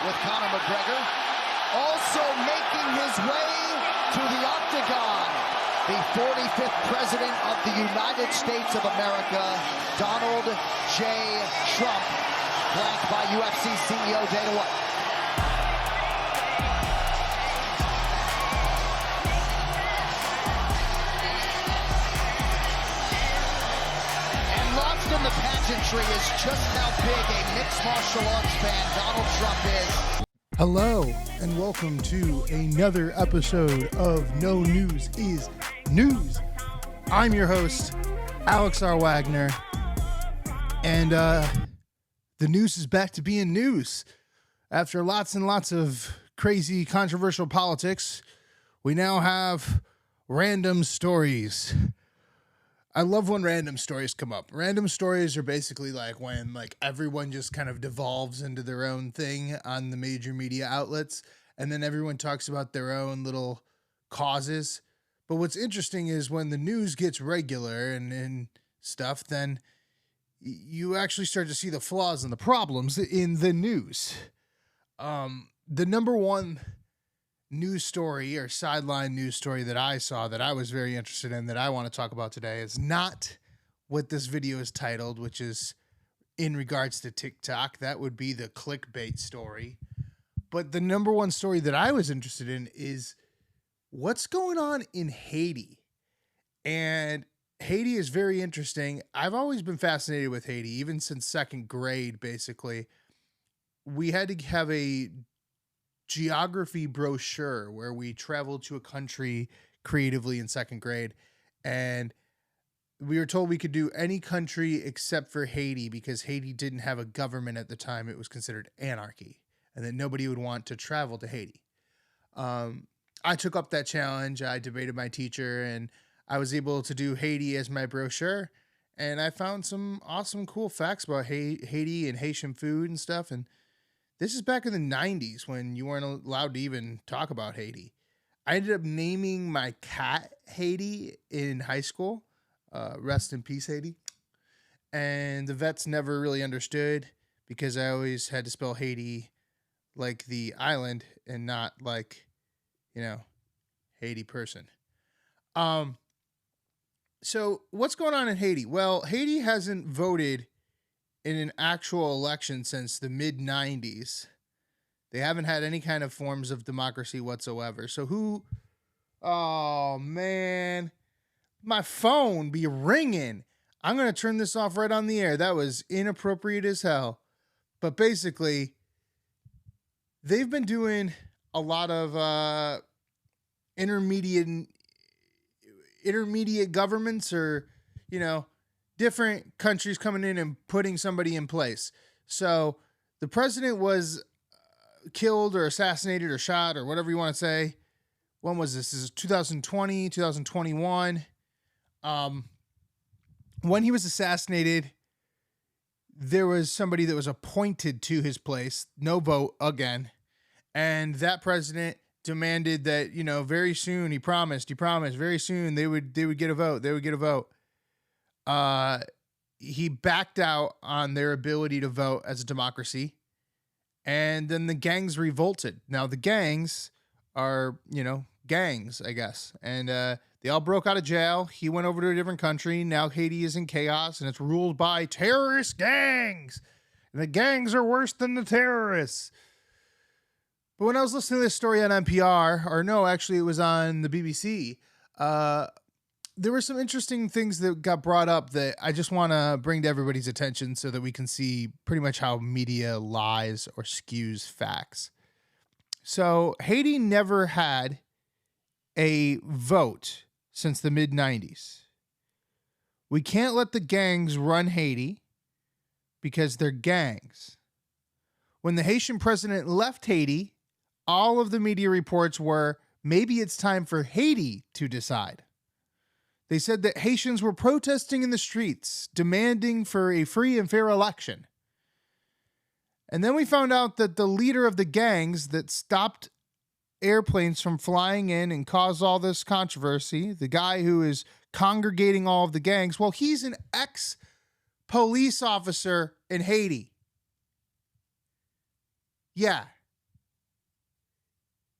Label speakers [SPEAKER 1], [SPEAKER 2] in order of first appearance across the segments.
[SPEAKER 1] with Conor McGregor. Also making his way to the octagon, the 45th President of the United States of America, Donald J. Trump, flanked by UFC CEO Dana White. And lost in the pageantry is just how big a mixed martial arts fan Donald Trump is.
[SPEAKER 2] Hello, and welcome to another episode of No News is News. I'm your host, Alex R. Wagner, and the news is back to being news. After lots and lots of crazy, controversial politics, we now have random stories. I love when random stories come up. Random stories are basically like when everyone just kind of devolves into their own thing on the major media outlets, and then everyone talks about their own little causes. But what's interesting is when the news gets regular and stuff, then you actually start to see the flaws and the problems in the news. The number one news story or sideline news story that I saw that I was very interested in that I want to talk about today is not what this video is titled, which is in regards to TikTok. That would be the clickbait story. But the number one story that I was interested in is what's going on in Haiti. And Haiti is very interesting. I've always been fascinated with Haiti, even since second grade, basically. We had to have a geography brochure where we traveled to a country creatively in second grade, and we were told we could do any country except for Haiti because Haiti didn't have a government at the time. It was considered anarchy, and that nobody would want to travel to Haiti. I took up that challenge. I debated my teacher, and I was able to do Haiti as my brochure, and I found some awesome, cool facts about Haiti and Haitian food and stuff. And this is back in the 90s when you weren't allowed to even talk about Haiti. I ended up naming my cat Haiti in high school. Rest in peace, Haiti. And the vets never really understood because I always had to spell Haiti like the island and not like, Haiti person. So what's going on in Haiti? Well, Haiti hasn't voted in an actual election since the mid-90s. They haven't had any kind of forms of democracy whatsoever. So oh man, my phone be ringing. I'm going to turn this off right on the air. That was inappropriate as hell. But basically, they've been doing a lot of intermediate governments, or, different countries coming in and putting somebody in place. So the president was killed or assassinated or shot or whatever you want to say. When was this? This is 2020, 2021. When he was assassinated, there was somebody that was appointed to his place. No vote again. And that president demanded that, very soon, he promised very soon they would get a vote. They would get a vote. He backed out on their ability to vote as a democracy, and then the gangs revolted. Now the gangs are, gangs, I guess, and they all broke out of jail. He went over to a different country. Now Haiti is in chaos, and it's ruled by terrorist gangs, and the gangs are worse than the terrorists. But when I was listening to this story on NPR, or no, actually it was on the BBC, there were some interesting things that got brought up that I just want to bring to everybody's attention so that we can see pretty much how media lies or skews facts. So Haiti never had a vote since the mid-90s. We can't let the gangs run Haiti because they're gangs. When the Haitian president left Haiti, all of the media reports were, maybe it's time for Haiti to decide. They said that Haitians were protesting in the streets, demanding for a free and fair election. And then we found out that the leader of the gangs that stopped airplanes from flying in and caused all this controversy, the guy who is congregating all of the gangs, well, he's an ex-police officer in Haiti. Yeah,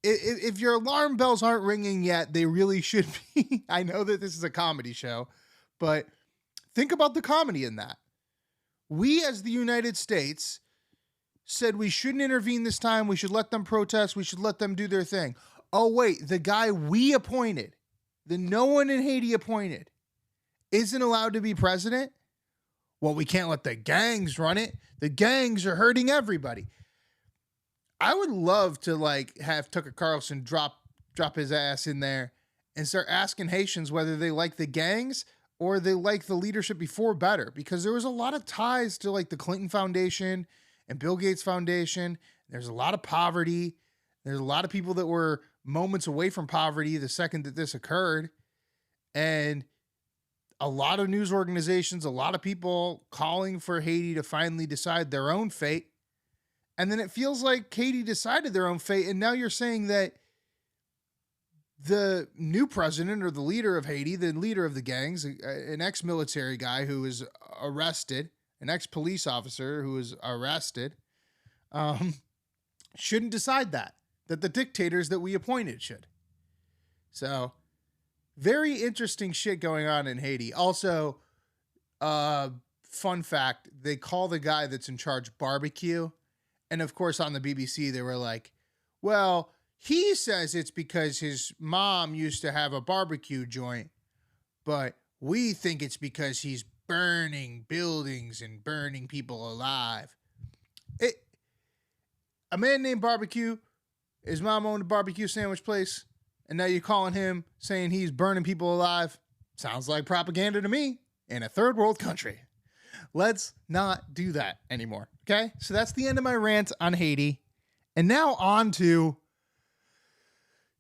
[SPEAKER 2] if your alarm bells aren't ringing yet, they really should be. I know that this is a comedy show, but think about the comedy in that. We, as the United States, said we shouldn't intervene this time. We should let them protest. We should let them do their thing. Oh, wait, the guy we appointed, the no one in Haiti appointed, isn't allowed to be president? Well, we can't let the gangs run it. The gangs are hurting everybody. I would love to have Tucker Carlson drop his ass in there and start asking Haitians whether they like the gangs or they like the leadership before better, because there was a lot of ties to the Clinton Foundation and Bill Gates Foundation. There's a lot of poverty. There's a lot of people that were moments away from poverty the second that this occurred. And a lot of news organizations, a lot of people calling for Haiti to finally decide their own fate. And then it feels like Haiti decided their own fate. And now you're saying that the new president or the leader of Haiti, the leader of the gangs, an ex-military guy who was arrested, an ex-police officer who was arrested, shouldn't decide that the dictators that we appointed should. So very interesting shit going on in Haiti. Also, fun fact, they call the guy that's in charge barbecue. And of course, on the BBC, they were like, well, he says it's because his mom used to have a barbecue joint, but we think it's because he's burning buildings and burning people alive. A man named Barbecue, his mom owned a barbecue sandwich place, and now you're calling him saying he's burning people alive. Sounds like propaganda to me in a third world country. Let's not do that anymore, okay? So that's the end of my rant on Haiti. And now on to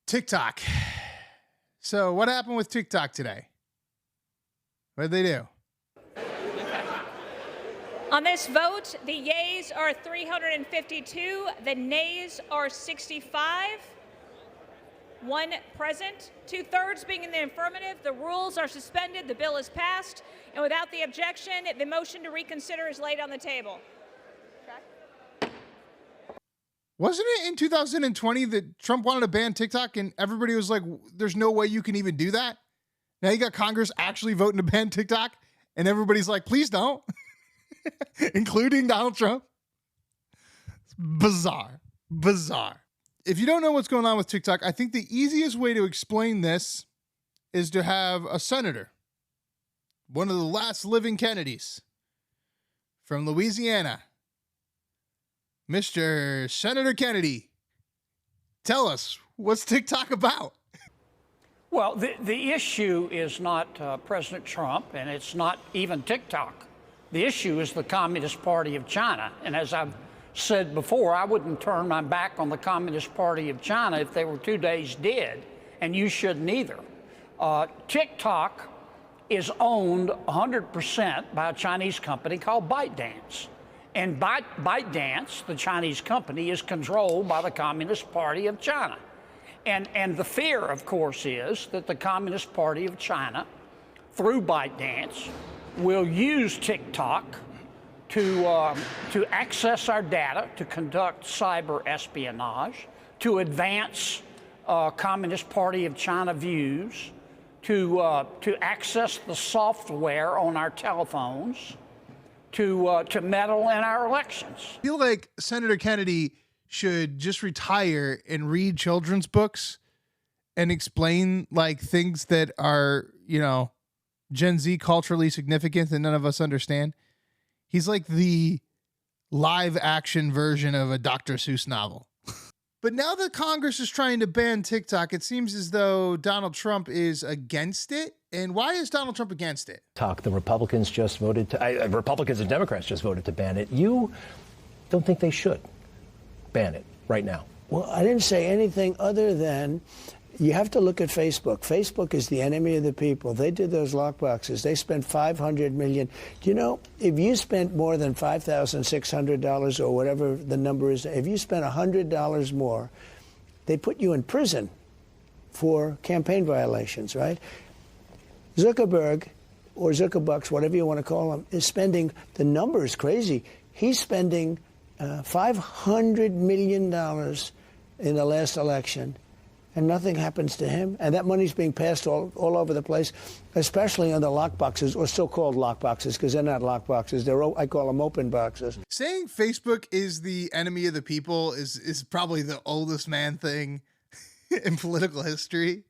[SPEAKER 2] TikTok. So what happened with TikTok today? What did they do?
[SPEAKER 3] On this vote, the yeas are 352, the nays are 65. One present, 2/3 being in the affirmative. The rules are suspended, the bill is passed, and without the objection, the motion to reconsider is laid on the table.
[SPEAKER 2] Wasn't it in 2020 that Trump wanted to ban TikTok and everybody was like, there's no way you can even do that? Now you got Congress actually voting to ban TikTok and everybody's like, please don't, including Donald Trump. It's bizarre. If you don't know what's going on with TikTok, I think the easiest way to explain this is to have a senator, one of the last living Kennedys from Louisiana, Mr. Senator Kennedy, tell us, what's TikTok about?
[SPEAKER 4] Well, the issue is not President Trump, and it's not even TikTok. The issue is the Communist Party of China. And as I've said before, I wouldn't turn my back on the Communist Party of China if they were 2 days dead, and you shouldn't either. TikTok is owned 100% by a Chinese company called ByteDance. And ByteDance, the Chinese company, is controlled by the Communist Party of China. And the fear, of course, is that the Communist Party of China, through ByteDance, will use TikTok to access our data, to conduct cyber espionage, to advance Communist Party of China views, to access the software on our telephones, to meddle in our elections.
[SPEAKER 2] I feel like Senator Kennedy should just retire and read children's books and explain things that are, Gen Z culturally significant that none of us understand. He's like the live action version of a Dr. Seuss novel. But now that Congress is trying to ban TikTok, it seems as though Donald Trump is against it. And why is Donald Trump against it?
[SPEAKER 5] The Republicans just voted Republicans and Democrats just voted to ban it. You don't think they should ban it right now?
[SPEAKER 6] Well, I didn't say anything other than you have to look at Facebook. Facebook is the enemy of the people. They did those lockboxes. They spent $500 million. Do you know, if you spent more than $5,600 or whatever the number is, if you spent $100 more, they put you in prison for campaign violations, right? Zuckerberg, or Zuckerbucks, whatever you want to call him, is spending, the number is crazy. He's spending $500 million in the last election, and nothing happens to him. And that money's being passed all over the place, especially on the lockboxes, or so-called lockboxes, because they're not lockboxes. I call them open boxes.
[SPEAKER 2] Saying Facebook is the enemy of the people is probably the oldest man thing in political history.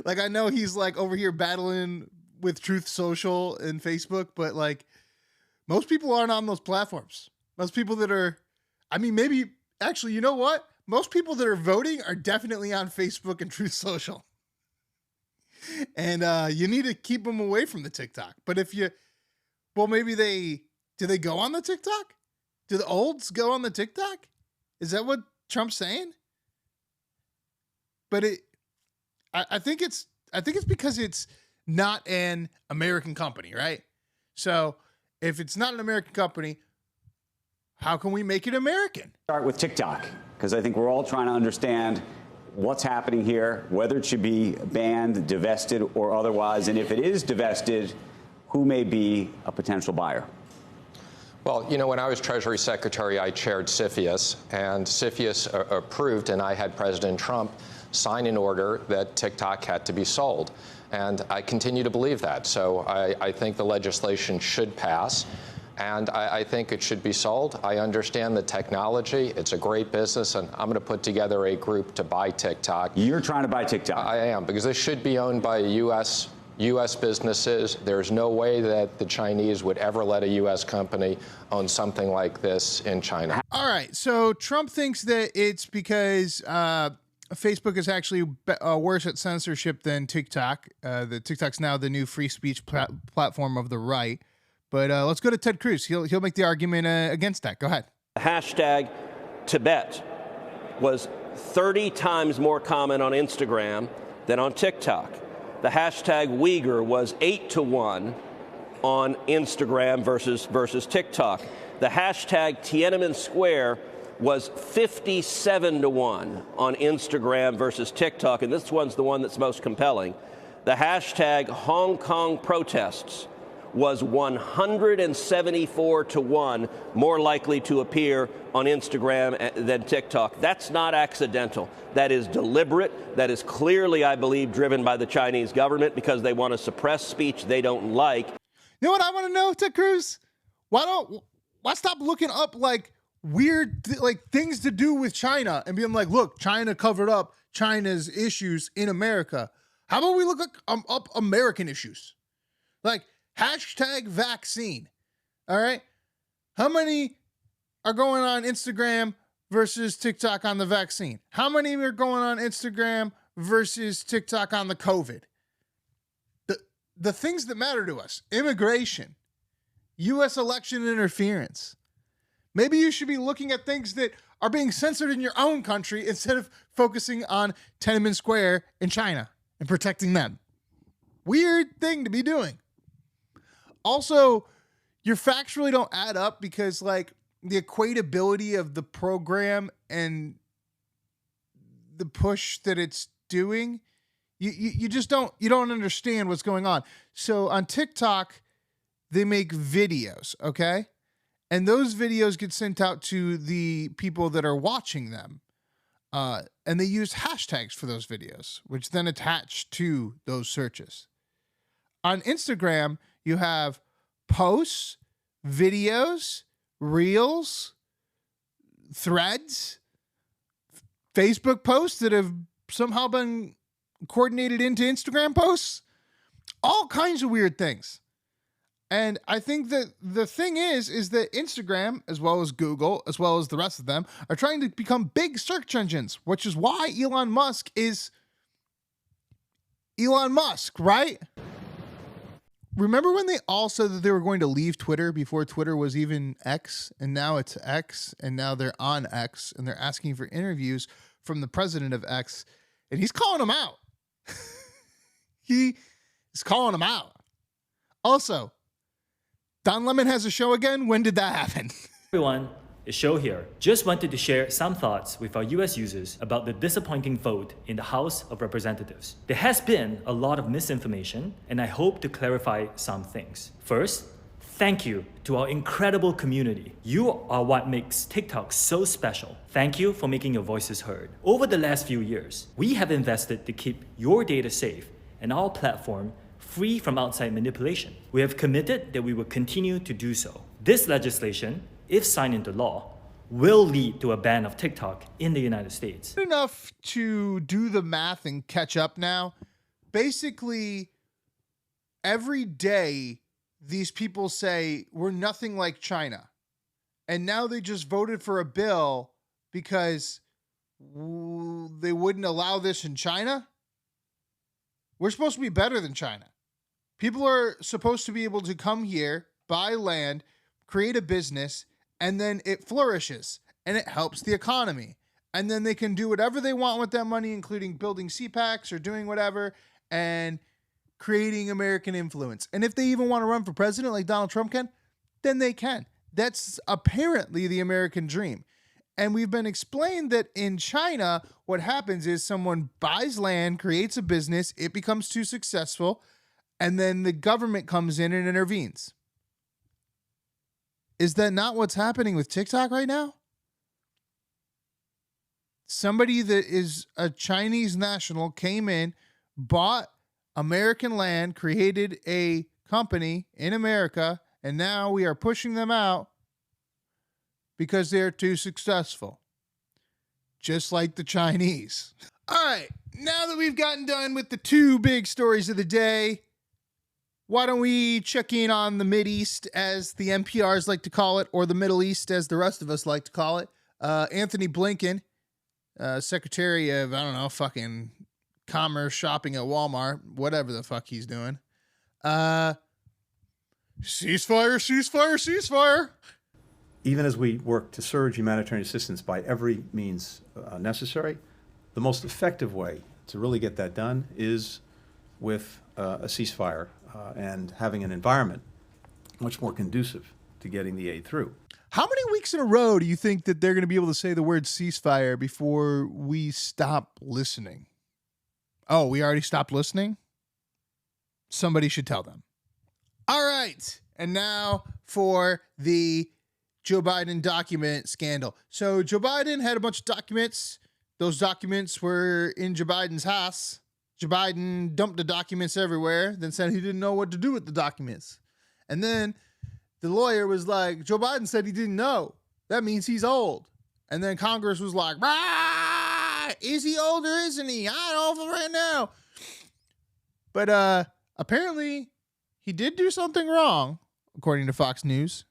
[SPEAKER 2] Like, I know he's like over here battling with Truth Social and Facebook, but like most people aren't on those platforms. Most people that are, I mean, maybe actually, you know what? Most people that are voting are definitely on Facebook and Truth Social. And you need to keep them away from the TikTok. But if you, well, maybe do they go on the TikTok? Do the olds go on the TikTok? Is that what Trump's saying? But I think it's because it's not an American company, right? So if it's not an American company, how can we make it American?
[SPEAKER 7] Start with TikTok, because I think we're all trying to understand what's happening here, whether it should be banned, divested, or otherwise. And if it is divested, who may be a potential buyer?
[SPEAKER 8] Well, you know, when I was Treasury Secretary, I chaired CFIUS, and CFIUS approved, and I had President Trump sign an order that TikTok had to be sold. And I continue to believe that. So I think the legislation should pass. And I think it should be sold. I understand the technology. It's a great business, and I'm going to put together a group to buy TikTok.
[SPEAKER 7] You're trying to buy TikTok?
[SPEAKER 8] I am, because this should be owned by U.S. businesses. There's no way that the Chinese would ever let a U.S. company own something like this in China.
[SPEAKER 2] All right, so Trump thinks that it's because Facebook is actually worse at censorship than TikTok. The TikTok's now the new free speech platform of the right. But let's go to Ted Cruz. He'll make the argument against that. Go ahead.
[SPEAKER 9] Hashtag Tibet was 30 times more common on Instagram than on TikTok. The hashtag Uyghur was 8-to-1 on Instagram versus TikTok. The hashtag Tiananmen Square was 57-to-1 on Instagram versus TikTok, and this one's the one that's most compelling. The hashtag Hong Kong protests was 174-to-1 more likely to appear on Instagram than TikTok. That's not accidental. That is deliberate. That is clearly, I believe, driven by the Chinese government because they want to suppress speech they don't like.
[SPEAKER 2] You know what I want to know, Ted Cruz? Why stop looking up like weird things to do with China and being like, look, China covered up China's issues in America. How about we look up American issues? Like, hashtag vaccine. All right. How many are going on Instagram versus TikTok on the vaccine? How many are going on Instagram versus TikTok on the COVID? The things that matter to us: immigration, U.S. election interference. Maybe you should be looking at things that are being censored in your own country instead of focusing on Tiananmen Square in China and protecting them. Weird thing to be doing. Also, your facts really don't add up because, like, the equatability of the program and the push that it's doing, you just don't understand what's going on. So on TikTok, they make videos, okay? And those videos get sent out to the people that are watching them. And they use hashtags for those videos, which then attach to those searches. On Instagram, you have posts, videos, reels, threads, Facebook posts that have somehow been coordinated into Instagram posts, all kinds of weird things. And I think that the thing is that Instagram, as well as Google, as well as the rest of them, are trying to become big search engines, which is why Elon Musk is Elon Musk, right? Remember when they all said that they were going to leave Twitter before Twitter was even X, and now it's X, and now they're on X, and they're asking for interviews from the president of X, and he's calling them out. He is calling them out. Also, Don Lemon has a show again. When did that happen?
[SPEAKER 10] Everyone, it's Show here. Just wanted to share some thoughts with our US users about the disappointing vote in the House of Representatives. There has been a lot of misinformation, and I hope to clarify some things. First, Thank you to our incredible community. You are what makes TikTok so special. Thank you for making your voices heard. Over the last few years, we have invested to keep your data safe and our platform free from outside manipulation. We have committed that we will continue to do so. This legislation, if signed into law, will lead to a ban of TikTok in the United States.
[SPEAKER 2] Enough to do the math and catch up now. Basically, every day, these people say, we're nothing like China. And now they just voted for a bill because they wouldn't allow this in China. We're supposed to be better than China. People are supposed to be able to come here, buy land, create a business, and then it flourishes and it helps the economy. And then they can do whatever they want with that money, including building CPACs or doing whatever and creating American influence. And if they even want to run for president like Donald Trump can, then they can. That's apparently the American dream. And we've been explained that in China, what happens is someone buys land, creates a business, it becomes too successful, and then the government comes in and intervenes. Is that not what's happening with TikTok right now? Somebody that is a Chinese national came in, bought American land, created a company in America, and now we are pushing them out because they're too successful. Just like the Chinese. All right, now that we've gotten done with the two big stories of the day, why don't we check in on the Mideast, as the NPRs like to call it, or the Middle East, as the rest of us like to call it. Anthony Blinken, Secretary of, I don't know, fucking commerce, shopping at Walmart, whatever the fuck he's doing. Ceasefire, ceasefire, ceasefire.
[SPEAKER 11] Even as we work to surge humanitarian assistance by every means necessary, the most effective way to really get that done is with a ceasefire and having an environment much more conducive to getting the aid through.
[SPEAKER 2] How many weeks in a row do you think that they're going to be able to say the word ceasefire before we stop listening? Oh, we already stopped listening? Somebody should tell them. All right. And now for the Joe Biden document scandal. So Joe Biden had a bunch of documents. Those documents were in Joe Biden's house. Joe Biden dumped the documents everywhere, then said he didn't know what to do with the documents. And then the lawyer was like, Joe Biden said he didn't know. That means he's old. And then Congress was like, is he old or isn't he? I don't know right now. But apparently he did do something wrong, according to Fox News.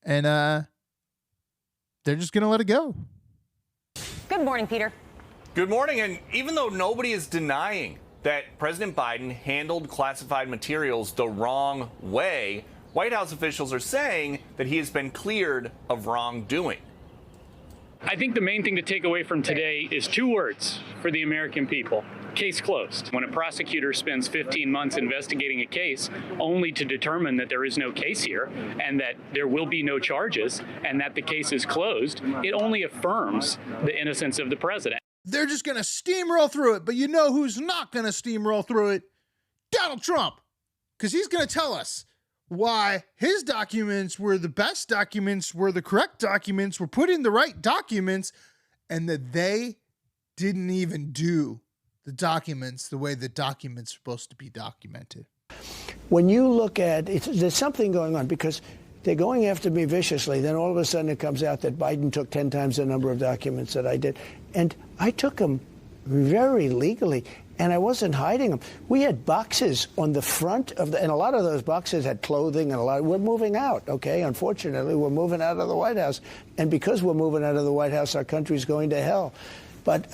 [SPEAKER 2] And they're just going to let it go.
[SPEAKER 12] Good morning, Peter.
[SPEAKER 13] Good morning. And even though nobody is denying that President Biden handled classified materials the wrong way, White House officials are saying that he has been cleared of wrongdoing.
[SPEAKER 14] I think the main thing to take away from today is two words for the American people: case closed. When a prosecutor spends 15 months investigating a case only to determine that there is no case here and that there will be no charges and that the case is closed, it only affirms the innocence of the president.
[SPEAKER 2] They're just going to steamroll through it. But you know who's not going to steamroll through it? Donald Trump. Because he's going to tell us why his documents were the best documents, were the correct documents, were put in the right documents, and that they didn't even do the documents the way the documents are supposed to be documented.
[SPEAKER 6] When you look at it, there's something going on because they're going after me viciously. Then all of a sudden it comes out that Biden took 10 times the number of documents that I did. And I took them very legally, and I wasn't hiding them. We had boxes on the front of and a lot of those boxes had clothing, and we're moving out, okay? Unfortunately, we're moving out of the White House. And because we're moving out of the White House, our country's going to hell. But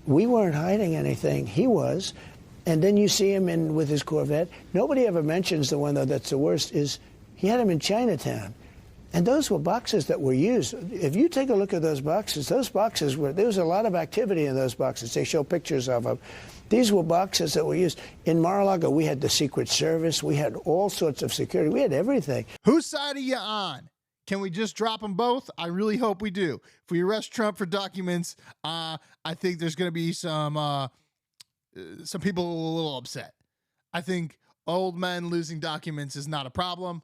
[SPEAKER 6] we weren't hiding anything. He was. And then you see him with his Corvette. Nobody ever mentions the one, though, that's the worst, is he had him in Chinatown. And those were boxes that were used. If you take a look at those boxes were, there was a lot of activity in those boxes. They show pictures of them. These were boxes that were used. In Mar-a-Lago, we had the Secret Service. We had all sorts of security. We had everything.
[SPEAKER 2] Whose side are you on? Can we just drop them both? I really hope we do. If we arrest Trump for documents, I think there's going to be some people a little upset. I think old men losing documents is not a problem.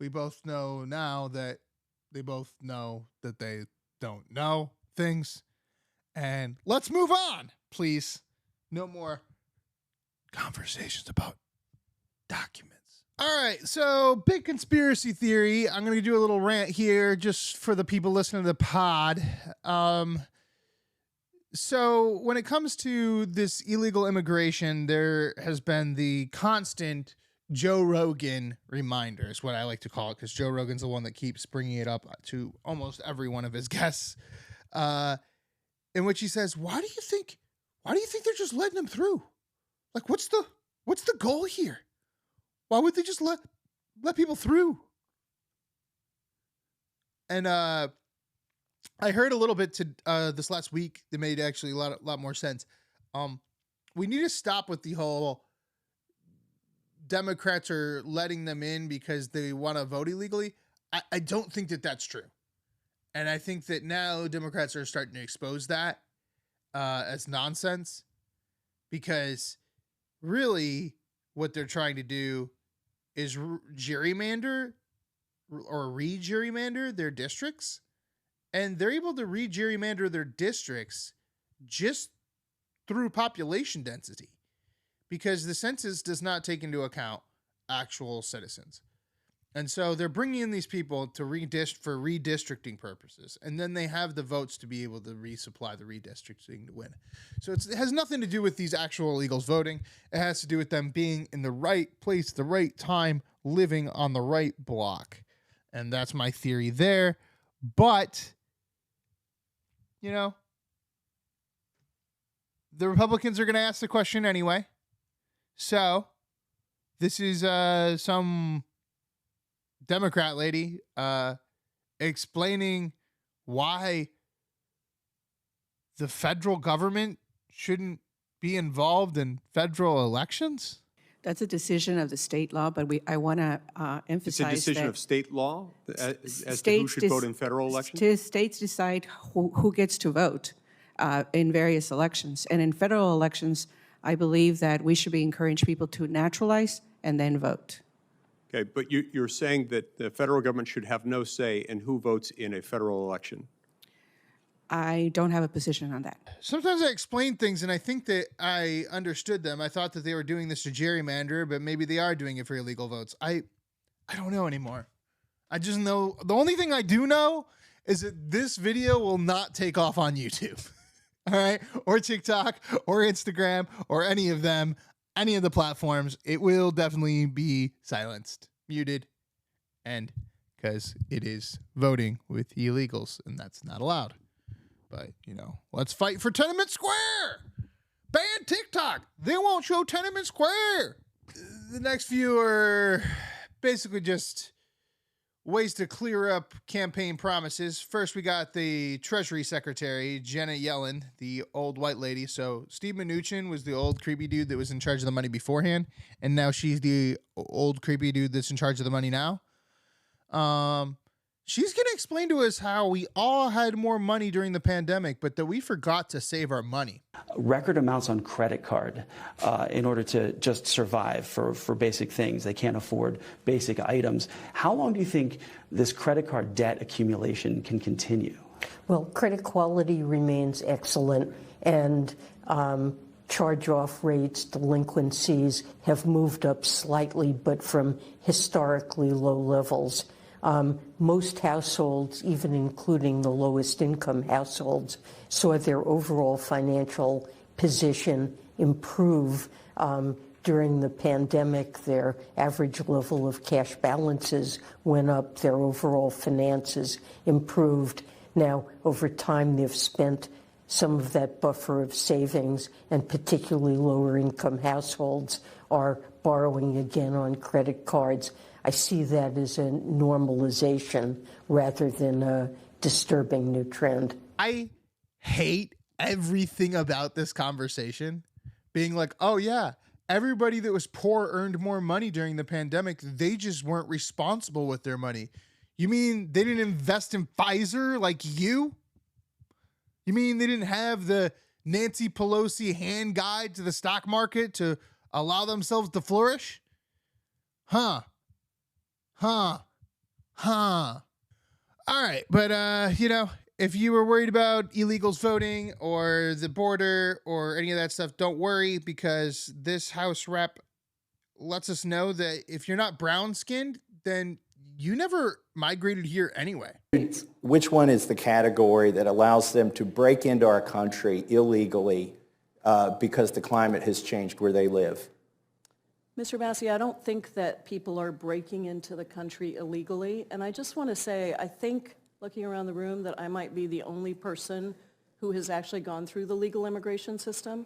[SPEAKER 2] we both know now that they both know that they don't know things. And let's move on, please. No more conversations about documents. All right, so big conspiracy theory. I'm going to do a little rant here just for the people listening to the pod. So when it comes to this illegal immigration, there has been the constant Joe Rogan reminder, is what I like to call it, because Joe Rogan's the one that keeps bringing it up to almost every one of his guests, in which he says, why do you think they're just letting them through? Like, what's the goal here? Why would they just let people through? And I heard a little bit to this last week that made actually a lot more sense. We need to stop with the whole Democrats are letting them in because they want to vote illegally. I don't think that that's true. And I think that now Democrats are starting to expose that as nonsense, because really what they're trying to do is gerrymander or re-gerrymander their districts. And they're able to re-gerrymander their districts just through population density, because the census does not take into account actual citizens. And so they're bringing in these people to for redistricting purposes. And then they have the votes to be able to resupply the redistricting to win. So it has nothing to do with these actual illegals voting. It has to do with them being in the right place, the right time, living on the right block. And that's my theory there. But, you know, the Republicans are going to ask the question anyway. So this is some Democrat lady explaining why the federal government shouldn't be involved in federal elections.
[SPEAKER 15] That's a decision of the state law, but I want to emphasize
[SPEAKER 11] It's a decision
[SPEAKER 15] that
[SPEAKER 11] of state law as to who should vote in federal elections?
[SPEAKER 15] States decide who gets to vote in various elections. And in federal elections, I believe that we should be encouraging people to naturalize and then vote.
[SPEAKER 11] Okay, but you're saying that the federal government should have no say in who votes in a federal election.
[SPEAKER 15] I don't have a position on that.
[SPEAKER 2] Sometimes I explain things and I think that I understood them. I thought that they were doing this to gerrymander, but maybe they are doing it for illegal votes. I don't know anymore. I just know, the only thing I do know is that this video will not take off on YouTube. All right? Or TikTok or Instagram or any of them, any of the platforms. It will definitely be silenced, muted, and because it is voting with illegals and that's not allowed. But, you know, let's fight for Tenement Square. Ban TikTok. They won't show Tenement Square. The next few are basically just ways to clear up campaign promises. First, we got the Treasury Secretary, Janet Yellen, the old white lady. So Steve Mnuchin was the old creepy dude that was in charge of the money beforehand. And now she's the old creepy dude that's in charge of the money now. She's going to explain to us how we all had more money during the pandemic, but that we forgot to save our money.
[SPEAKER 16] Record amounts on credit card in order to just survive for basic things. They can't afford basic items. How long do you think this credit card debt accumulation can continue?
[SPEAKER 17] Well, credit quality remains excellent, and charge-off rates, delinquencies have moved up slightly, but from historically low levels. Most households, even including the lowest income households, saw their overall financial position improve during the pandemic. Their average level of cash balances went up. Their overall finances improved. Now, over time, they've spent some of that buffer of savings, and particularly lower income households are borrowing again on credit cards. I see that as a normalization rather than a disturbing new trend.
[SPEAKER 2] I hate everything about this conversation being like, oh yeah, everybody that was poor earned more money during the pandemic. They just weren't responsible with their money. You mean they didn't invest in Pfizer like you? You mean they didn't have the Nancy Pelosi hand guide to the stock market to allow themselves to flourish? Huh. Huh. All right. But, you know, if you were worried about illegals voting or the border or any of that stuff, don't worry, because this House rep lets us know that if you're not brown-skinned, then you never migrated here anyway.
[SPEAKER 18] Which one is the category that allows them to break into our country illegally because the climate has changed where they live?
[SPEAKER 19] Mr. Massey, I don't think that people are breaking into the country illegally. And I just want to say, I think, looking around the room, that I might be the only person who has actually gone through the legal immigration system.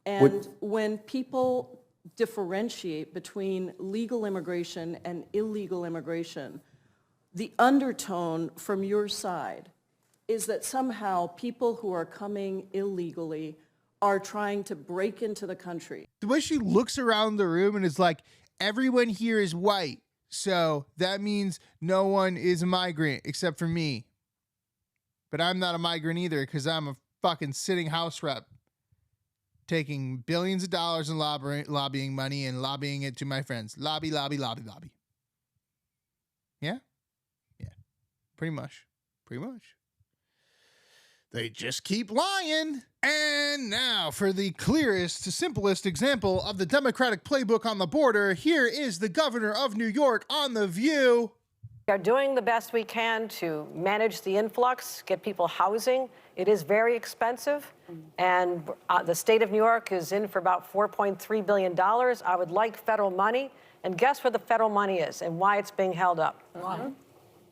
[SPEAKER 19] And when people differentiate between legal immigration and illegal immigration, the undertone from your side is that somehow people who are coming illegally are trying to break into the country.
[SPEAKER 2] The way she looks around the room and is like, everyone here is white, so that means no one is a migrant except for me. But I'm not a migrant either, because I'm a fucking sitting House rep taking billions of dollars in lobbying money and lobbying it to my friends. Lobby, lobby, lobby, lobby. Yeah? Yeah. Pretty much. Pretty much. They just keep lying. And now for the clearest, simplest example of the Democratic playbook on the border, here is the governor of New York on The View.
[SPEAKER 20] We are doing the best we can to manage the influx, get people housing. It is very expensive, and the state of New York is in for about $4.3 billion. I would like federal money, and guess where the federal money is and why it's being held up?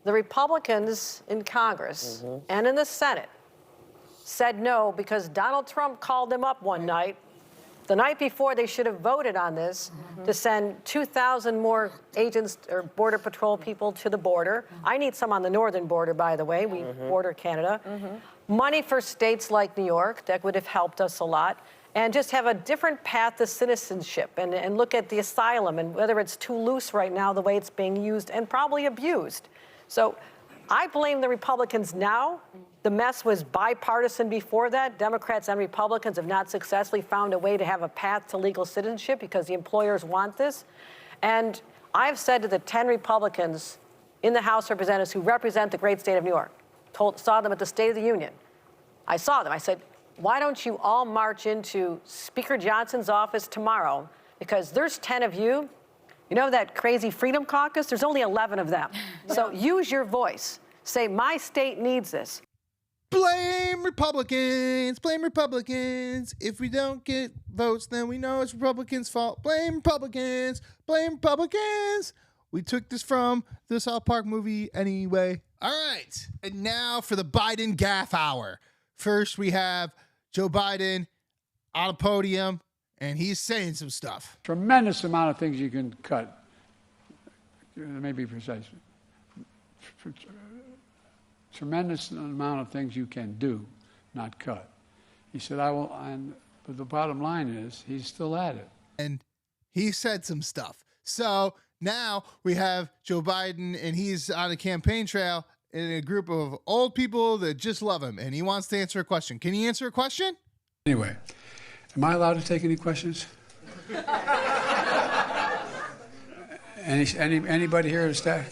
[SPEAKER 20] The Republicans in Congress and in the Senate said no because Donald Trump called them up one night. The night before, they should have voted on this to send 2,000 more agents or Border Patrol people to the border. I need some on the northern border, by the way. We border Canada. Money for states like New York, that would have helped us a lot. And just have a different path to citizenship and look at the asylum and whether it's too loose right now, the way it's being used and probably abused. So I blame the Republicans now. The mess was bipartisan before that. Democrats and Republicans have not successfully found a way to have a path to legal citizenship because the employers want this. And I've said to the 10 Republicans in the House of Representatives who represent the great state of New York, saw them at the State of the Union. I saw them. I said, why don't you all march into Speaker Johnson's office tomorrow? Because there's 10 of you. You know that crazy Freedom Caucus? There's only 11 of them. So use your voice. Say, my state needs this.
[SPEAKER 2] Blame Republicans. Blame Republicans. If we don't get votes, then we know it's Republicans' fault. Blame Republicans. Blame Republicans. We took this from the South Park movie anyway. All right. And now for the Biden Gaffe Hour. First, we have Joe Biden on a podium, and he's saying some stuff.
[SPEAKER 21] Tremendous amount of things you can cut. Let me be precise. Tremendous amount of things you can do, not cut. He said, but the bottom line is, he's still at it.
[SPEAKER 2] And he said some stuff. So now we have Joe Biden, and he's on a campaign trail in a group of old people that just love him, and he wants to answer a question. Can he answer a question?
[SPEAKER 21] Anyway, am I allowed to take any questions? Anybody here to stay?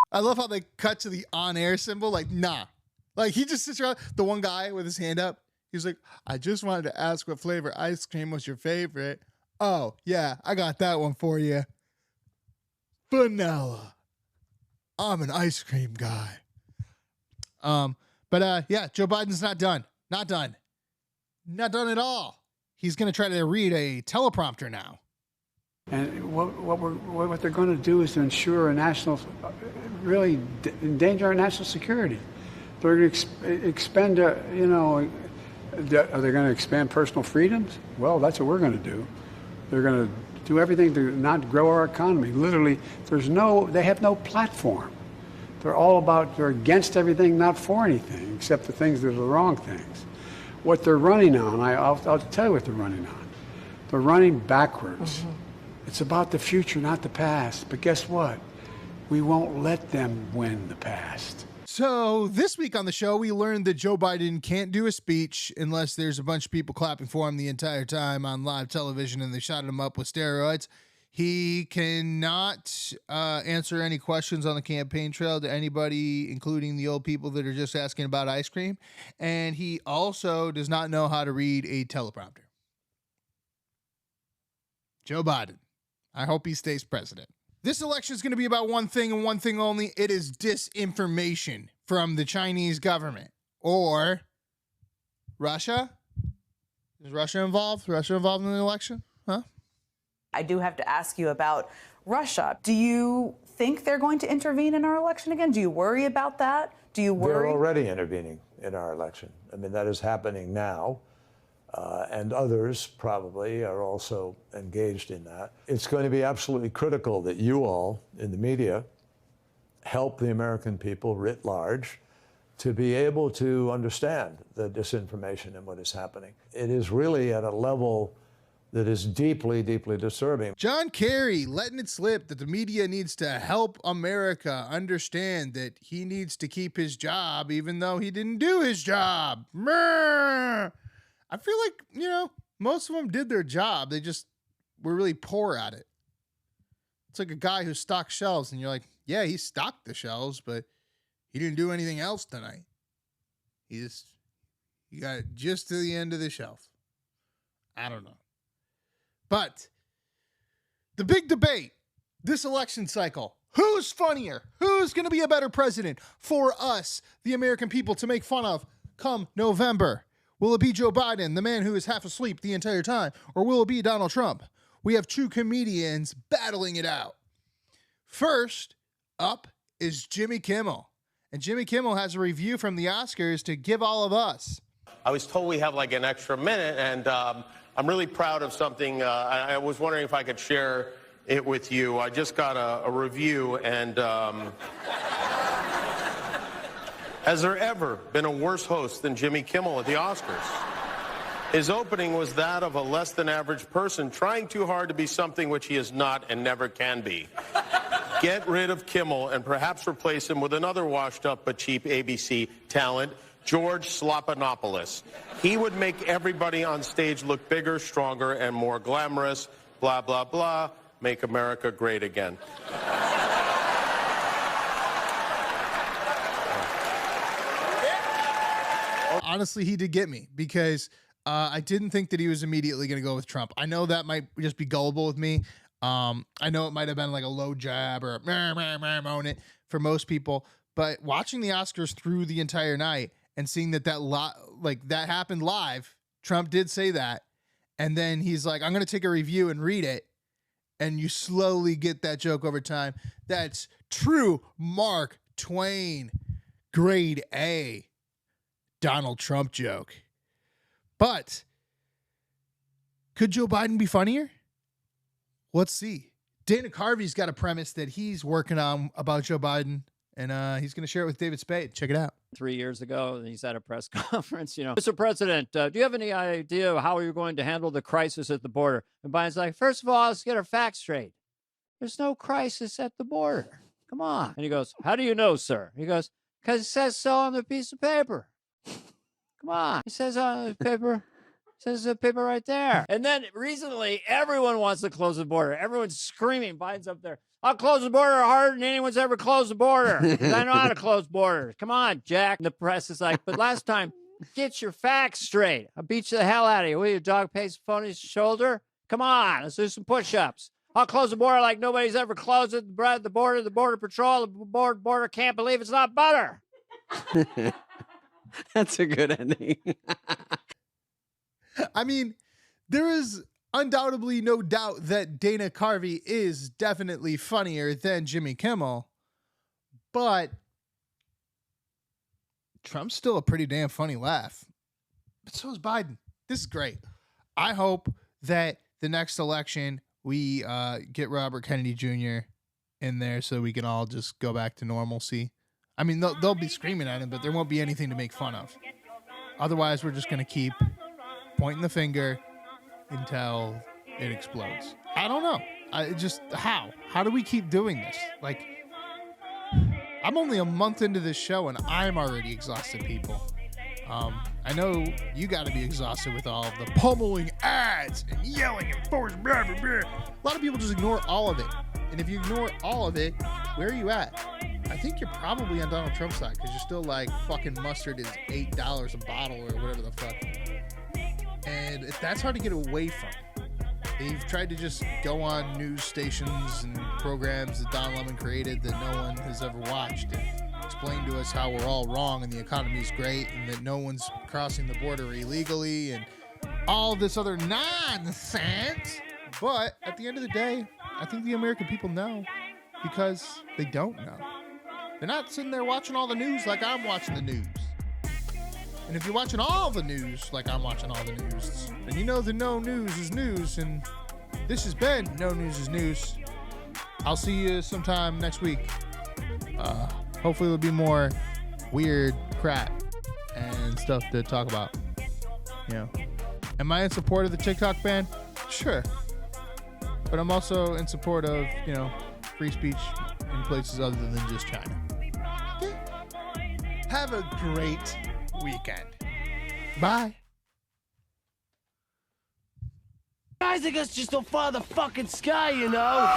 [SPEAKER 2] I love how they cut to the on-air symbol. Like, nah. Like, he just sits around. The one guy with his hand up, he's like, I just wanted to ask what flavor ice cream was your favorite. Oh, yeah, I got that one for you. Vanilla. I'm an ice cream guy. Yeah, Joe Biden's not done. Not done. Not done at all. He's going to try to read a teleprompter now.
[SPEAKER 21] And what they're going to do is to ensure really endanger our national security. They're going to expend, are they going to expand personal freedoms? Well, that's what we're going to do. They're going to do everything to not grow our economy. Literally, they have no platform. They're against everything, not for anything, except the things that are the wrong things. What they're running on, I'll tell you what they're running on. They're running backwards. It's about the future, not the past. But guess what? We won't let them win the past.
[SPEAKER 2] So this week on the show, we learned that Joe Biden can't do a speech unless there's a bunch of people clapping for him the entire time on live television and they shot him up with steroids. He cannot answer any questions on the campaign trail to anybody, including the old people that are just asking about ice cream. And he also does not know how to read a teleprompter. Joe Biden. I hope he stays president. This election is going to be about one thing and one thing only. It is disinformation from the Chinese government or Russia. Is Russia involved? Russia involved in the election? Huh?
[SPEAKER 1] I do have to ask you about Russia. Do you think they're going to intervene in our election again? Do you worry about that? Do you worry?
[SPEAKER 22] They're already intervening in our election. I mean, that is happening now. And others probably are also engaged in that. It's going to be absolutely critical that you all in the media help the American people writ large to be able to understand the disinformation and what is happening. It is really at a level that is deeply, deeply disturbing.
[SPEAKER 2] John Kerry letting it slip that the media needs to help America understand that he needs to keep his job even though he didn't do his job. I feel like, most of them did their job. They just were really poor at it. It's like a guy who stocked shelves and you're like, yeah, he stocked the shelves, but he didn't do anything else tonight. He got it just to the end of the shelf. I don't know. But the big debate this election cycle, who's funnier? Who's going to be a better president for us, the American people, to make fun of come November? Will it be Joe Biden, the man who is half asleep the entire time, or will it be Donald Trump? We have two comedians battling it out. First up is Jimmy Kimmel. And Jimmy Kimmel has a review from the Oscars to give all of us.
[SPEAKER 23] I was told we have like an extra minute, and I'm really proud of something. I was wondering if I could share it with you. I just got a review, and has there ever been a worse host than Jimmy Kimmel at the Oscars? His opening was that of a less than average person trying too hard to be something which he is not and never can be. Get rid of Kimmel and perhaps replace him with another washed up but cheap ABC talent, George Slopanopoulos. He would make everybody on stage look bigger, stronger, and more glamorous. Blah, blah, blah. Make America great again.
[SPEAKER 2] Honestly, he did get me because I didn't think that he was immediately going to go with Trump. I know that might just be gullible with me. I know it might have been like a low jab or a on it for most people, but watching the Oscars through the entire night and seeing that happened live, Trump did say that, and then he's like, I'm going to take a review and read it, and you slowly get that joke over time. That's true Mark Twain, grade A Donald Trump joke. But could Joe Biden be funnier? Let's see. Dana Carvey's got a premise that he's working on about Joe Biden, and he's going to share it with David Spade. Check it out.
[SPEAKER 24] 3 years ago, he's at a press conference, Mr. President, do you have any idea how you're going to handle the crisis at the border? And Biden's like, first of all, let's get our facts straight. There's no crisis at the border. Come on. And he goes, how do you know, sir? He goes, because it says so on the piece of paper. Come on. It says on the paper. Says the paper right there. And then recently, everyone wants to close the border. Everyone's screaming. Biden's up there. I'll close the border harder than anyone's ever closed the border. Because I know how to close borders. Come on, Jack. And the press is like, but last time, get your facts straight. I'll beat you the hell out of you. Will your dog paste phone his shoulder? Come on, let's do some push-ups. I'll close the border like nobody's ever closed it. The border patrol, the border can't believe it's not butter.
[SPEAKER 25] That's a good ending.
[SPEAKER 2] I mean, there is undoubtedly no doubt that Dana Carvey is definitely funnier than Jimmy Kimmel, but Trump's still a pretty damn funny laugh. But so is Biden. This is great. I hope that the next election we get Robert Kennedy Jr. in there so we can all just go back to normalcy. I mean, they'll be screaming at him, but there won't be anything to make fun of. Otherwise, we're just going to keep pointing the finger until it explodes. I don't know. How do we keep doing this? Like, I'm only a month into this show and I'm already exhausted, people. I know you got to be exhausted with all of the pummeling ads and yelling and force blah, blah, blah. A lot of people just ignore all of it. And if you ignore all of it, where are you at? I think you're probably on Donald Trump's side because you're still like, fucking mustard is $8 a bottle or whatever the fuck. And that's hard to get away from. They've tried to just go on news stations and programs that Don Lemon created that no one has ever watched and explain to us how we're all wrong and the economy's great and that no one's crossing the border illegally and all this other nonsense. But at the end of the day, I think the American people know because they don't know. They're not sitting there watching all the news like I'm watching the news. And if you're watching all the news like I'm watching all the news, then you know that no news is news. And this has been No News is News. I'll see you sometime next week. Hopefully there'll be more weird crap and stuff to talk about. You know, am I in support of the TikTok ban? Sure. But I'm also in support of, you know, free speech in places other than just China. Okay. Have a great weekend. Bye.
[SPEAKER 3] Guys, I guess just don't follow the fucking sky, you know?